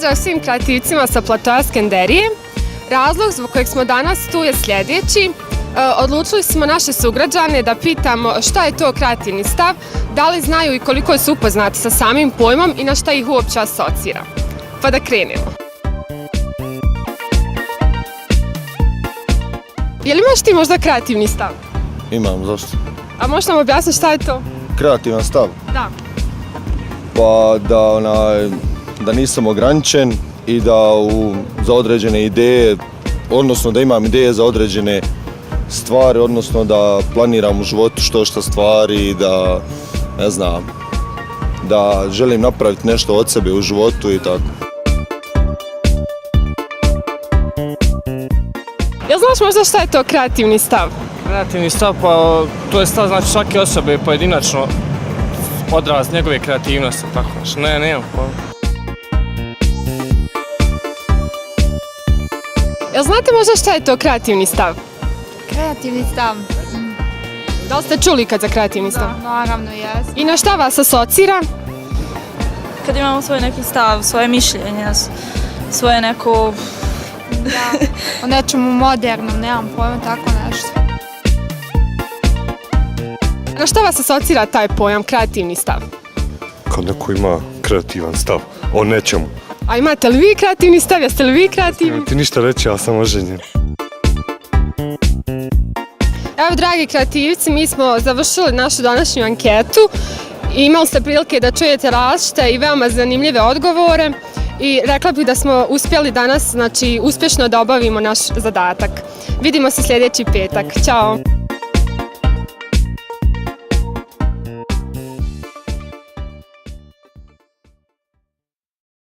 Pozdrav svim kreativcima sa platoa Skenderije. Razlog zbog kojeg smo danas tu je sljedeći. Odlučili smo naše sugrađane da pitamo šta je to kreativni stav, da li znaju i koliko su upoznati sa samim pojmom i na šta ih uopće asocira. Pa da krenemo. Je li imaš ti možda kreativni stav? Imam, zašto? A možeš nam objasniti šta je to? Kreativan stav? Da. Pa da nisam ograničen i da za određene ideje, odnosno da imam ideje za određene stvari, odnosno da planiram u životu što stvari i da, ne znam, da želim napraviti nešto od sebe u životu i tako. Jel znaš možda šta je to kreativni stav? Kreativni stav, pa to je stav znači svake osobe pojedinačno odraz njegove kreativnosti, tako znači, nemam pojma. Jel znate možda šta je to kreativni stav? Kreativni stav? Da li ste čuli kad za kreativni stav? Da, naravno jesmo. I na šta vas asocira? Kad imamo svoj neki stav, svoje mišljenje, svoje neko... Da, o nečemu modernom, nemam pojma, tako nešto. Na šta vas asocira taj pojam kreativni stav? Kad neko ima kreativan stav o nečemu. A imate li vi kreativni stav? Jeste li vi kreativni? Nemam ti ništa reći, ja sam oženjen. Evo, dragi kreativci, mi smo završili našu današnju anketu i imali ste prilike da čujete različite i veoma zanimljive odgovore i rekla bih da smo uspjeli danas, znači, uspješno da obavimo naš zadatak. Vidimo se sljedeći petak. Ćao!